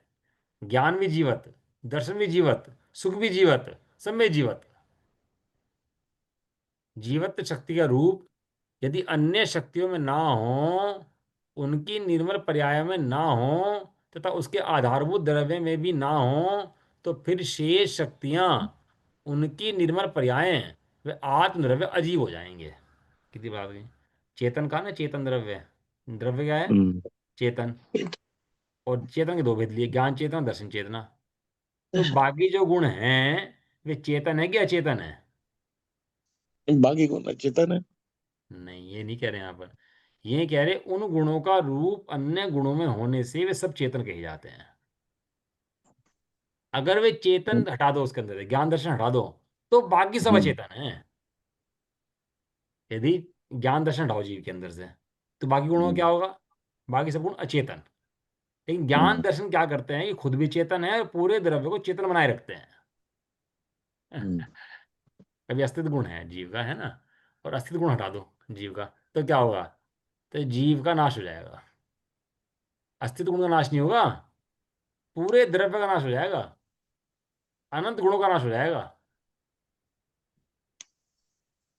ज्ञान भी जीवत, दर्शन भी जीवत, सुख भी जीवत, सब में जीवत। जीवत्व शक्ति का रूप यदि अन्य शक्तियों में ना हो, उनकी निर्मल पर्याय में ना हो, तथा उसके आधारभूत द्रव्य में भी ना हो, तो फिर शेष शक्तियां, उनकी निर्मल पर्याय, वे आत्मद्रव्य अजीब हो जाएंगे। कितनी बात हुई। चेतन का ना, चेतन द्रव्य, द्रव्य क्या है, हम्म। चेतन। ये तो और चेतन के दो भेद लिए, ज्ञान चेतन और दर्शन चेतना। तो है। बाकी जो गुण हैं वे चेतन है कि अचेतन है? बाकी कौन अचेतन है? नहीं, ये नहीं कह रहे यहाँ पर। ये कह रहे उन गुणों का रूप अन्य गुणों में होने से वे सब चेतन कहे जाते हैं। अगर वे चेतन हटा दो, उसके अंदर से ज्ञान दर्शन हटा दो, तो बाकी सब हम्म। अचेतन है। यदि ज्ञान दर्शन हटाओ जीव के अंदर से, तो बाकी गुणों में क्या हम्म। होगा? बाकी सब गुण अचेतन। लेकिन ज्ञान हम्म। दर्शन क्या करते हैं कि खुद भी चेतन है और पूरे द्रव्य को चेतन बनाए रखते हैं। हम्म। कभी अस्तित्व गुण है जीव का, है ना, और अस्तित्व गुण हटा दो जीव का, तो क्या होगा? तो जीव का नाश हो जाएगा। अस्तित्व गुण का नाश नहीं होगा, पूरे द्रव्य का नाश हो जाएगा, अनंत गुणों का नाश हो जाएगा।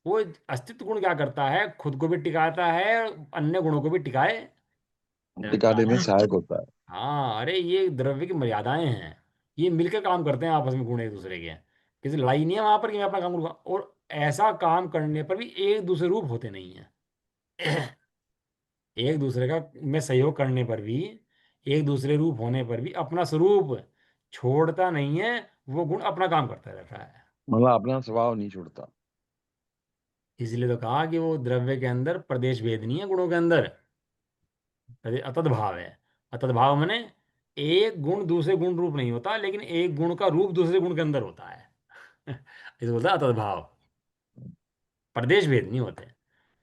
वो अस्तित्व गुण क्या करता है, खुद को भी टिकाता है और अन्य गुणों को भी टिकाए रखता टिकाने में है। सहायक होता है। हाँ, अरे ये द्रव्य की मर्यादाएं हैं। ये मिलकर काम करते हैं आपस में, गुण एक दूसरे के। किसी लड़ाई नहीं है वहां पर कि मैं अपना काम करूंगा। और ऐसा काम करने पर भी एक दूसरे रूप होते नहीं है। एक दूसरे का में सहयोग करने पर भी, एक दूसरे रूप होने पर भी अपना स्वरूप छोड़ता नहीं है। वो गुण अपना काम करता रहता है। मतलब अपना स्वभाव नहीं छोड़ता। इसलिए तो कहा कि वो द्रव्य के अंदर प्रदेश भेद नहीं है गुणों के अंदर, अरे अतद भाव है। अतद भाव माने एक गुण दूसरे गुण रूप नहीं होता, लेकिन एक गुण का रूप दूसरे गुण के अंदर होता है। इसे बोलता है अतद भाव। प्रदेश भेद नहीं होते।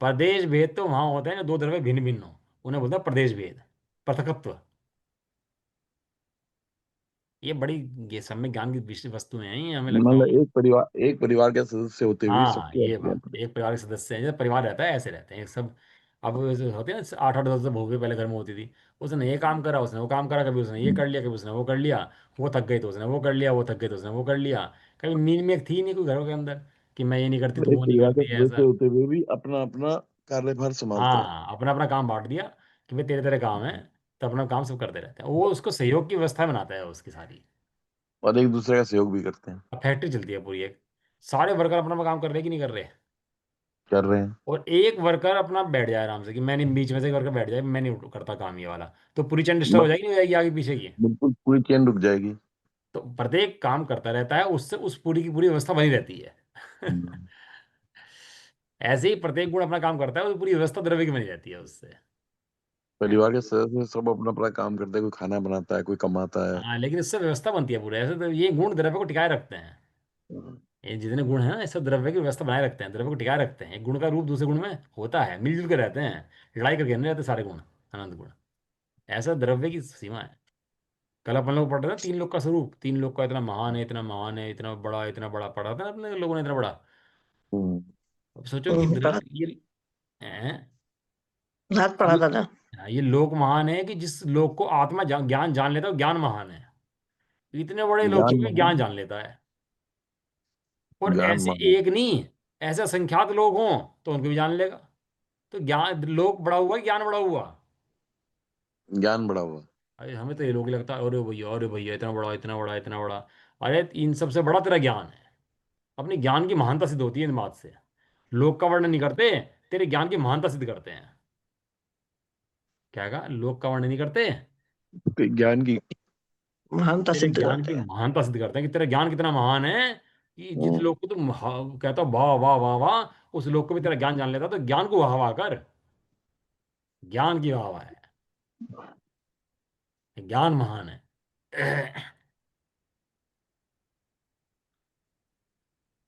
प्रदेश भेद तो वहां होते हैं जो दो द्रव्य भिन्न भिन्न हो, उन्हें बोलता है प्रदेश भेद, पृथकत्व। ये बड़ी, ये सब में ज्ञान की विषय वस्तुएं हैं, ये हमें लगता मतलब है। एक परिवार के सदस्य होते हुए हाँ, सबके ये अपने बात, अपने। एक परिवार के सदस्य हैं, जैसे परिवार रहता है ऐसे रहते हैं सब। अब जो होते हैं ना, आठ आठ दस दस बहुएं पहले घर में होती थी। उसने ये काम करा, उसने वो काम करा, कभी उसने ये कर लिया, कभी उसने वो कर लिया। वो थक गई तो उसने वो कर लिया, वो थक गई तो उसने वो कर लिया। कभी मीन में थी नहीं कोई घरों के अंदर कि मैं ये नहीं करती तो एक वो नहीं परिवार के करती है, सदस्य ऐसा। होते हुए भी अपना अपना कार्यभार संभालते हैं। हाँ, अपना अपना काम बांट दिया कि भाई तेरे तेरे काम है, तो अपना काम सब करते रहते हैं। वो उसको सहयोग की व्यवस्था बनाता है उसकी सारी। और एक दूसरे का सहयोग भी करते हैं। अब फैक्ट्री चलती है पूरी एक, सारे वर्कर अपना अपना काम कर रहे हैं कि नहीं कर रहे? कर रहे हैं। और एक वर्कर अपना बैठ जाए आराम से कि मैं नहीं, बीच में से एक वर्कर बैठ जाए मैं नहीं करता काम ये वाला, तो पूरी चेन डिस्टर्ब हो बस जाएगी, नहीं हो जाएगी आगे पीछे की? बिल्कुल पूरी चेन रुक जाएगी। तो प्रत्येक काम करता रहता है, उससे उस पूरी की पूरी व्यवस्था बनी रहती है। हम्म। ऐसे ही प्रत्येक गुण अपना काम करता है, वो पूरी व्यवस्था द्रव्य की बनी रहती है उससे। परिवार के सदस्य सब अपना अपना काम करते हैं, कोई खाना बनाता है, कोई कमाता है। हाँ, लेकिन इससे व्यवस्था बनती है पूरे, ऐसे तो ये गुण द्रव्य को टिकाए रखते हैं। हम्म। ये जितने गुण हैं ना, ये सब द्रव्य की व्यवस्था बनाए रखते हैं, द्रव्य को टिकाए रखते हैं। एक गुण का रूप दूसरे गुण में होता है, मिलजुल के रहते हैं, लड़ाई करके नहीं रहते सारे गुण, अनंत गुण। ऐसा द्रव्य की सीमा है। कल अपन लोग पढ़ रहे थे तीन लोग का स्वरूप, तीन लोग का इतना महान है, इतना महान है, इतना बड़ा पढ़ा था ना अपने लोगों ने, इतना बड़ा। हम्म। अब सोचो कि पढ़ा, ये हैं, रात पढ़ा ये था ना। ये लोक महान है कि जिस लोक को आत्मा ज्ञान जान लेता है, वो ज्ञान महान है। इतने बड़े लोग ज्ञान की भी महान ज्ञान है। जान लेता है। और ज्ञान ऐसे महान एक नहीं, ऐसे असंख्यात लोग हों तो उनको भी जान लेगा। तो ज्ञान लोक बड़ा हुआ, ज्ञान बड़ा हुआ। है। ज्ञान बढ़ा हुआ। अरे हमें तो ये लोग लगता है, अरे भैया इतना बड़ा, इतना बड़ा, इतना बड़ा। अरे इन सबसे बड़ा तेरा ज्ञान है। अपनी ज्ञान की महानता सिद्ध होती है इन बात से। लोक का वर्णन नहीं करते, तेरे ज्ञान की महानता सिद्ध करते हैं। क्या कहा, लोक का वर्णन नहीं करते, तो ज्ञान की। महानता तेरे सिद्ध ज्ञान करते की हैं। महानता सिद्ध करते हैं कि तेरा ज्ञान कितना महान है। कि जिस हम्म। लोग को तुम कहता हो वाह वाह वाह वाह, उस लोग को भी तेरा ज्ञान जान लेता, तो ज्ञान को वाह वाह कर। ज्ञान की वाह वाह है, ज्ञान महान है।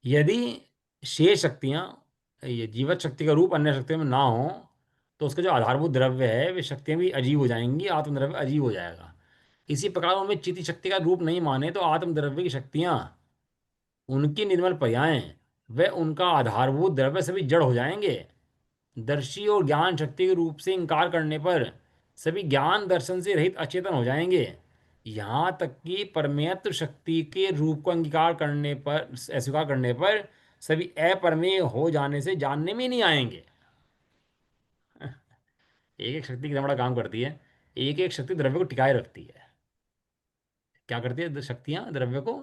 यदि शेष शक्तियां, ये जीवत शक्ति का रूप अन्य शक्तियों में ना हो, तो उसका जो आधारभूत द्रव्य है वे शक्तियां भी अजीब हो जाएंगी, आत्मद्रव्य अजीब हो जाएगा। इसी प्रकार उनमें चिति शक्ति का रूप नहीं माने तो आत्मद्रव्य की शक्तियां, उनकी निर्मल पर्यायें, वे उनका आधारभूत द्रव्य सभी जड़ हो जाएंगे। दर्शी और ज्ञान शक्ति के रूप से इंकार करने पर सभी ज्ञान दर्शन से रहित अचेतन हो जाएंगे। यहाँ तक कि परमेयत्व शक्ति के रूप को अंगीकार करने पर, अस्वीकार करने पर सभी अपरमेय हो जाने से जानने में ही नहीं आएंगे। एक एक शक्ति कितना बड़ा काम करती है। एक एक शक्ति द्रव्य को टिकाए रखती है। क्या करती है शक्तियां द्रव्य को?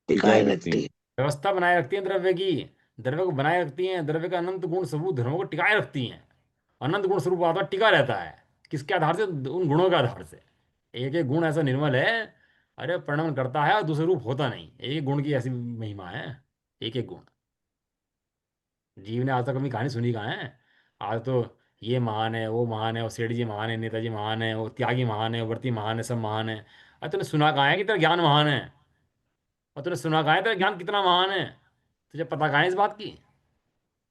टिकाए टिकाए रखती रखती हैं। है। व्यवस्था बनाए रखती हैं द्रव्य की। द्रव्य को बनाए रखती हैं, द्रव्य का अनंत गुण स्वरूप धर्मों को टिकाए रखती हैं। अनंत गुण स्वरूप आत्मा टिका रहता है। किसके आधार से? उन गुणों के आधार से। एक एक गुण ऐसा निर्मल है, अरे प्रणमन करता है और दूसरे रूप होता नहीं। एक एक गुण की ऐसी महिमा है। एक एक गुण। जीव ने आज तक अपनी कहानी सुनी कहाँ है? आज तो ये महान है, वो महान है, वो सेठ जी महान है, नेताजी महान है, वो त्यागी महान है, वो व्रती महान है, सब महान है। अरे तूने सुना कहाँ है कि तेरा ज्ञान महान है? और तूने सुना कहाँ है तेरा ज्ञान कितना महान है? तुझे पता कहाँ है इस बात की?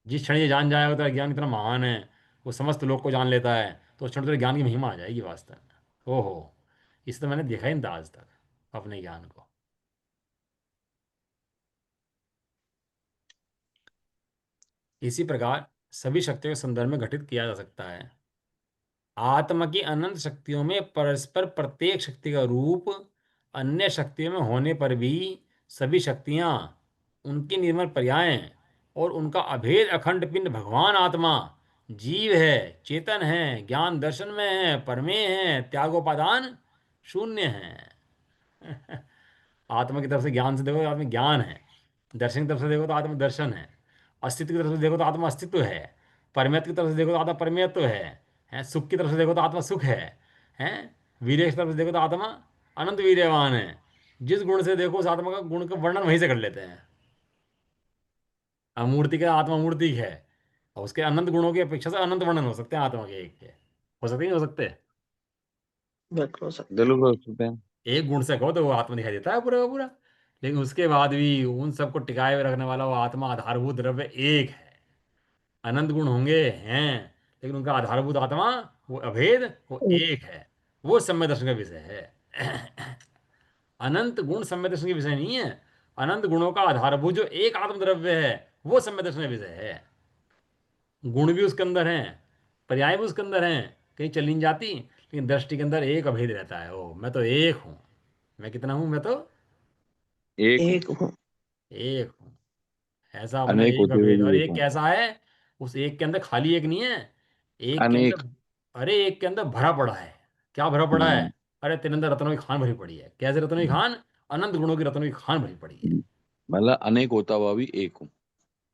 जिस क्षण ये जान जाएगा तेरा ज्ञान कितना महान है, वो समस्त लोग को जान लेता है, तो उस क्षण तेरे ज्ञान की महिमा आ जाएगी वास्तव में। ओहो, इसे तो मैंने देखा ही नहीं था आज तक अपने ज्ञान को। इसी प्रकार सभी शक्तियों के संदर्भ में घटित किया जा सकता है। आत्मा की अनंत शक्तियों में परस्पर प्रत्येक शक्ति का रूप अन्य शक्तियों में होने पर भी सभी शक्तियां, उनकी निर्मल पर्याय और उनका अभेद अखंड पिंड भगवान आत्मा जीव है, चेतन है, ज्ञान दर्शन में है, परमेय है, त्यागोपादान शून्य है। आत्मा की तरफ से ज्ञान से देखो तो आत्मा ज्ञान है। दर्शन की तरफ से देखो तो आत्मा दर्शन है। अस्तित्व की तरफ से देखो तो आत्मा अस्तित्व है। परमेयत्व की तरफ से देखो तो आत्मा परमेयत्व है। सुख की तरफ से देखो तो आत्मा सुख है। वीर्य की तरफ से देखो तो आत्मा अनंत वीर्यवान है। जिस गुण से देखो उस आत्मा का गुण का वर्णन वहीं से कर लेते हैं। अमूर्ति का आत्मा मूर्ति है, और उसके अनंत गुणों की अपेक्षा से अनंत वर्णन हो सकते हैं आत्मा के एक के। हो सकते नहीं हो सकते? बिल्कुल हो सकते दिलों को सुनते हैं। एक गुण से कहो तो वो आत्मा दिखाई देता है पूरा का पूरा। लेकिन उसके बाद भी उन सबको टिकाए हुए रखने वाला वो आत्मा आधारभूत द्रव्य एक है। अनंत गुण होंगे हैं, लेकिन उनका आधारभूत आत्मा वो अभेद, वो हैं। एक है। वो सम्यक दर्शन का विषय है। अनंत गुण सम्यक दर्शन के विषय नहीं है। अनंत गुणों का आधारभूत जो एक आत्म द्रव्य है, वो सम्यक दर्शन का विषय है। गुण भी उसके अंदर हैं, पर्याय भी उसके अंदर हैं, कहीं चली नहीं जाती, लेकिन दृष्टि के अंदर एक अभेद रहता है। ओ मैं तो एक हूँ। मैं कितना हूँ? मैं तो एक हूँ। एक हूँ। एक हूँ। ऐसा अपना अनेक एक होते हुए अभेद। और भी एक एक हूँ। कैसा है? उस एक के अंदर खाली एक नहीं है। एक के अनेक। अंदर, अरे एक के अंदर भरा पड़ा है। क्या भरा पड़ा है? हम्म, अरे तेरे अंदर रत्नों की खान भरी पड़ी है। कैसे रत्नों की खान? अनंत गुणों की रत्नों की खान भरी पड़ी है। मतलब अनेक होता हुआ भी एक हूँ।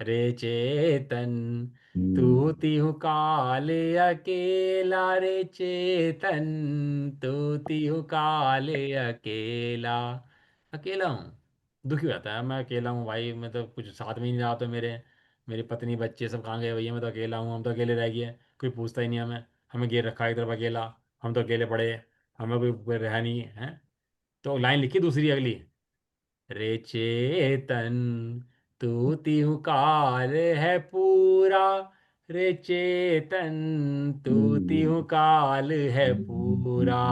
रे चेतन हम्म, तू तिहु काले अकेला, रे चेतन तू तिहु काले अकेला। अकेला हूँ, दुखी हो जाता है। मैं अकेला हूँ भाई, मैं तो कुछ साथ में ही नहीं रहा। तो मेरी पत्नी बच्चे सब कहाँ गए भैया? मैं तो अकेला हूँ, हम तो अकेले रह गए। कोई पूछता ही नहीं हमें। हमें घेर रखा है एक तरफ अकेला। हम तो अकेले पड़े, हमें कोई रहा नहीं है। तो लाइन लिखी दूसरी अगली। रे चेतन तू तिहु काल है पूरा, रे चेतन तू तिहु हम्म, काल है पूरा।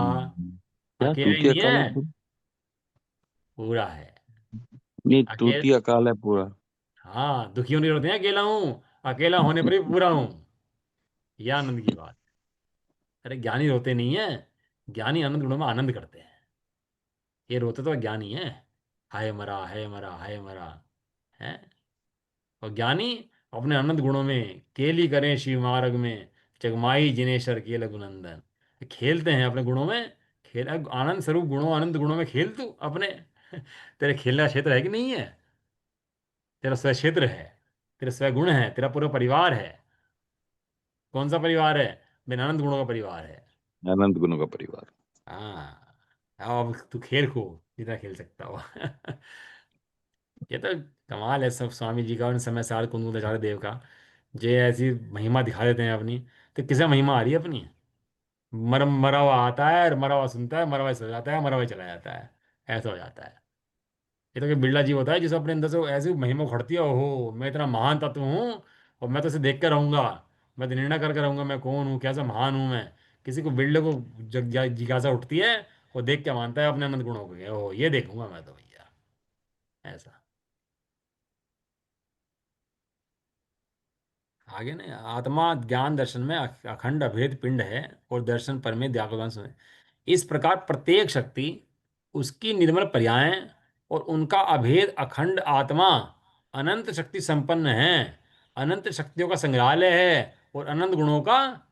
क्या अकेला ही तूती नहीं है, अकाल है पूरा? पूरा है। नहीं, अकेला, तूती अकाल है पूरा। हाँ, दुखी होने की जरूरत नहीं है, अकेला हूँ। अकेला होने पर भी पूरा हूँ। यह आनंद की बात। अरे ज्ञानी रोते नहीं है। ज्ञानी आनंद गुणों में आनंद करते हैं। ये रोते तो ज्ञानी है। हाय मरा, हाय मरा, हाय मरा है। और ज्ञानी अपने अनंत गुणों में केली करें शिव मार्ग में, जगमाई जिनेश्वर के रघुनंदन। खेलते हैं अपने गुणों में। खेल आनंद स्वरूप गुणों, अनंत गुणों में खेल तू अपने। तेरे खेलने का क्षेत्र है कि नहीं है? तेरा स्वय क्षेत्र है, तेरे स्वय गुण है, तेरा पूरा परिवार है। कौन सा परिवार है? मेरे अनंत गुणों का परिवार है। अनंत गुणों का परिवार। हाँ, अब तू खेल खूब जितना खेल सकता हो। ये तो कमाल है सब स्वामी जी का। उन समय सार कुंदचार्य देव का जे ऐसी महिमा दिखा देते हैं अपनी। तो किसे महिमा आ रही है अपनी? मरा हुआ आता है और मरा हुआ सुनता है, मरा हुआ सो जाता है, मरा हुआ चला जाता है। ऐसा हो जाता है। ये तो कि बिरला जी होता है जिसे अपने अंदर से ऐसी महिमा उखड़ती है, ओहो मैं इतना महान तत्व हूँ, और मैं तो इसे देख कर रहूंगा। मैं तो निर्णय करके रहूंगा मैं कौन हूँ, कैसा महान हूँ मैं। किसी को बिरले को जिज्ञासा उठती है, वो देख के मानता है अपने अनंत गुणों को, ओहो ये देखूंगा मैं तो भैया। ऐसा। आगे ना, आत्मा ज्ञान दर्शन में अखंड अभेद पिंड है और दर्शन पर में व्याकुलंश में। इस प्रकार प्रत्येक शक्ति, उसकी निर्मल पर्याय और उनका अभेद अखंड आत्मा अनंत शक्ति संपन्न है, अनंत शक्तियों का संग्रहालय है और अनंत गुणों का,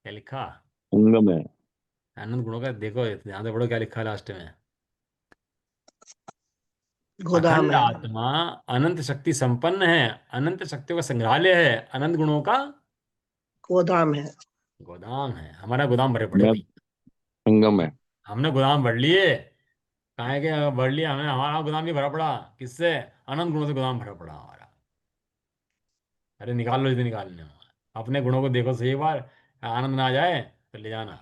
क्या लिखा? संगम है। अनंत गुणों का, देखो ध्यान से पढ़ो क्या लिखा है लास्ट में। गोदाम अखंड है। आत्मा अनंत शक्ति संपन्न है, अनंत शक्तियों का संग्रहालय है, अनंत गुणों का गोदाम है। गोदाम है। हमारा गोदाम भरे पड़े मैं भाई। संगम है। हमने गोदाम भर लिए। काहे के भर लिया हमने? हमारा गोदाम भी भरा पड़ा। किससे? अनंत गुणों से गोदाम भरा पड़ा हमारा। अरे निकाल लो जितने निकालने हो। अपने गुणों को देखो सही, एक बार आनंद ना आ जाए तो ले जाना।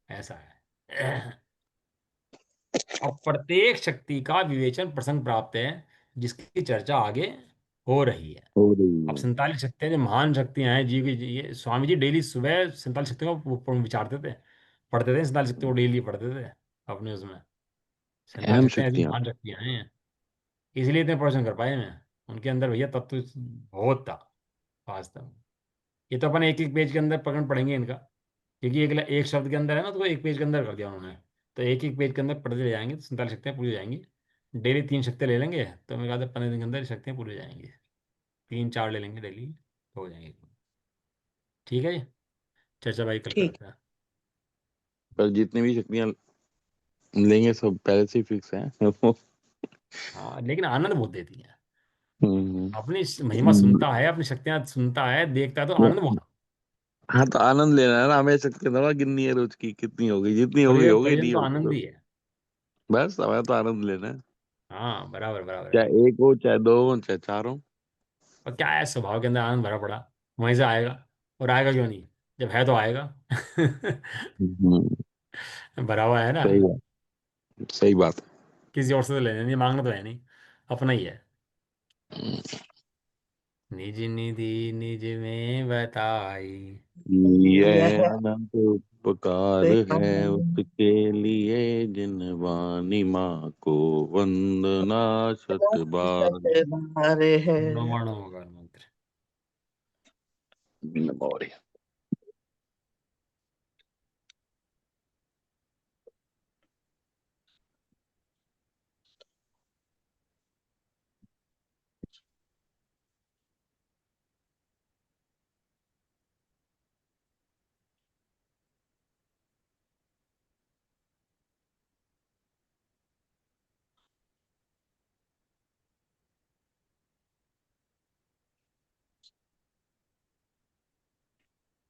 ऐसा है। और प्रत्येक शक्ति का विवेचन प्रसंग प्राप्त है, जिसकी चर्चा आगे हो रही है। हो रही अब है। 47 शक्तियां जो महान शक्तियां हैं जी की, ये स्वामी जी डेली सुबह 47 शक्तियों को विचारते थे, पढ़ते थे। 47 शक्तियों को डेली पढ़ते थे अपने उसमें। 47 अहम शक्तियां ऐसी शक्तियां। महान शक्तियां हैं, इसलिए इतने प्रवचन कर पाए मैं। उनके अंदर भैया तत्व बहुत था वास्तव में। ये तो अपन एक एक पेज के अंदर प्रकरण पढ़ेंगे इनका, क्योंकि एक शब्द के अंदर है ना, तो एक पेज के अंदर कर दिया उन्होंने। तो एक एक पेज के अंदर पढ़ते ले जाएंगे तो 47 शक्तियां पूरी हो जाएंगी। डेली 3 शक्तियां ले लेंगे तो मेरे ख्याल से 15 दिन के अंदर ये शक्तियां पूरी हो जाएंगी। 3 4 ले लेंगे डेली तो हो जाएंगी। ठीक है जी, चर्चा भाई कल ठीक। करते हैं। पर जितनी भी शक्तियां लेंगे सब पहले से ही फिक्स है। हाँ लेकिन आनंद बहुत देती है। हम्म। अपनी महिमा सुनता है, अपनी शक्तियां सुनता है, देखता है तो आनंद बहुत। हाँ तो आनंद लेना है ना, हमें शक्ति थोड़ा गिननी है रोज की कितनी होगी, जितनी होगी प्रयोजन होगी, प्रयोजन नहीं तो होगी आनंद तो ही है। बस हमें तो आनंद लेना है। हाँ बराबर बराबर है। चाहे एक हो, चाहे दो हो, चाहे चार हो। और क्या है, स्वभाव के अंदर आनंद भरा पड़ा, वहीं से आएगा। और आएगा क्यों नहीं, जब है तो आएगा। हम्म। भरा हुआ है ना। सही है। सही बात है। किसी और से तो लेना नहीं, मांगना तो है नहीं, अपना ही है। हम्म। निज निधि निज में बताई। ये यह अनंत उपकार है उसके लिए, जिन वाणी माँ को वंदना शत बार। बारे है। ब्रह्मांड होगा मंत्र। मौर्य।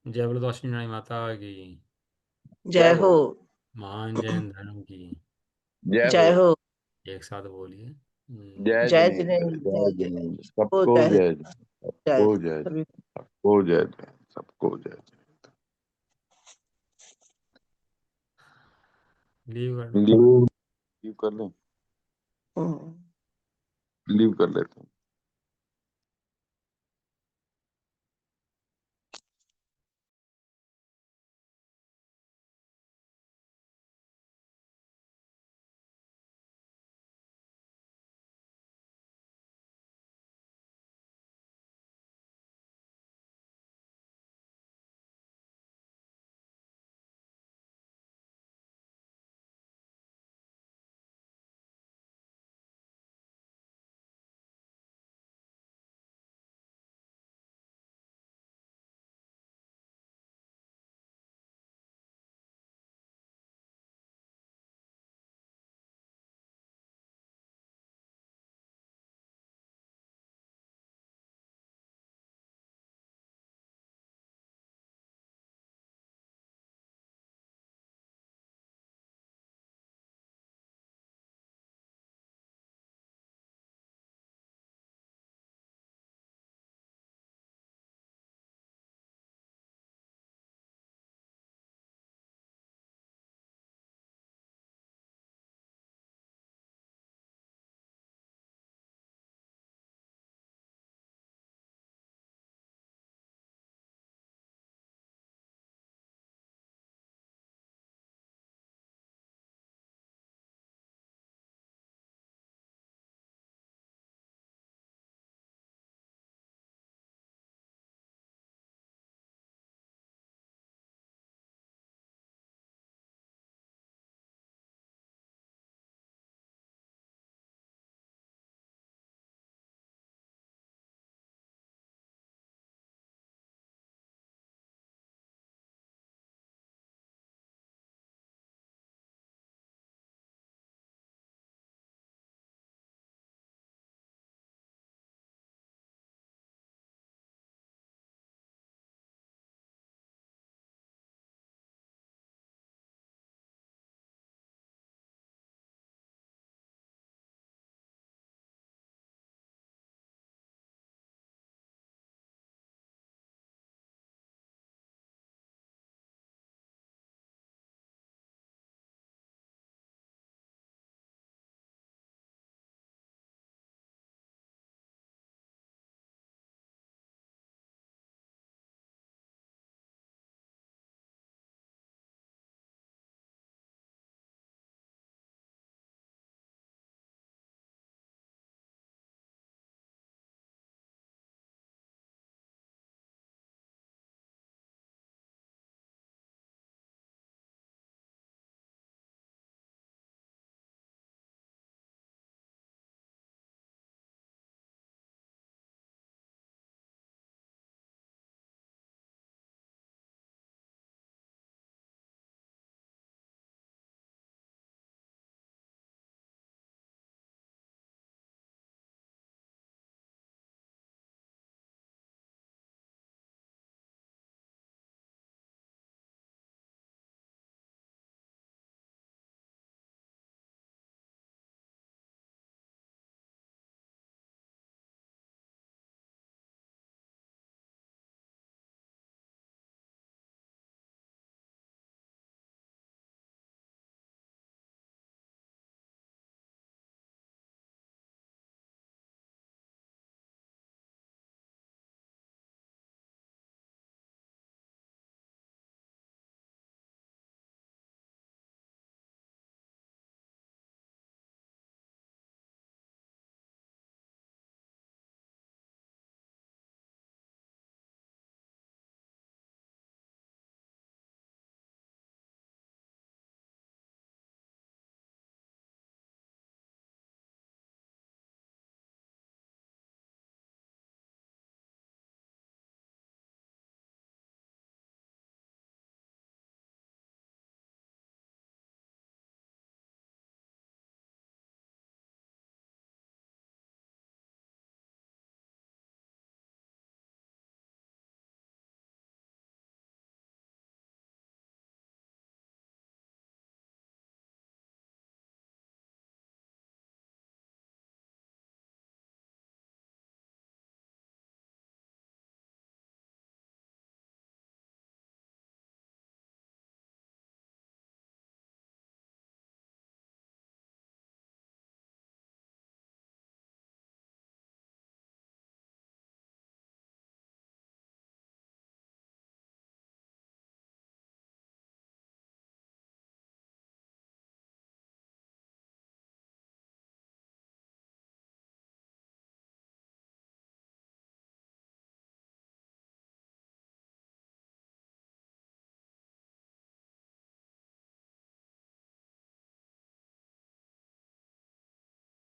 जय बोलो दक्षिण माता की। जय जय हो। हो। महान जैन धर्म की। जय हो। जय हो। एक साथ बोलिए। जय जय जिनेन्द्र, जिनेन्द्र, जय जय जय जिनेन्द्र, हो, सबको जय जय, जय सबको जय, सभी। सबको जय, सबको जय। लीव कर लो। लीव लीव कर लें। हम्म। लीव कर लेते हैं।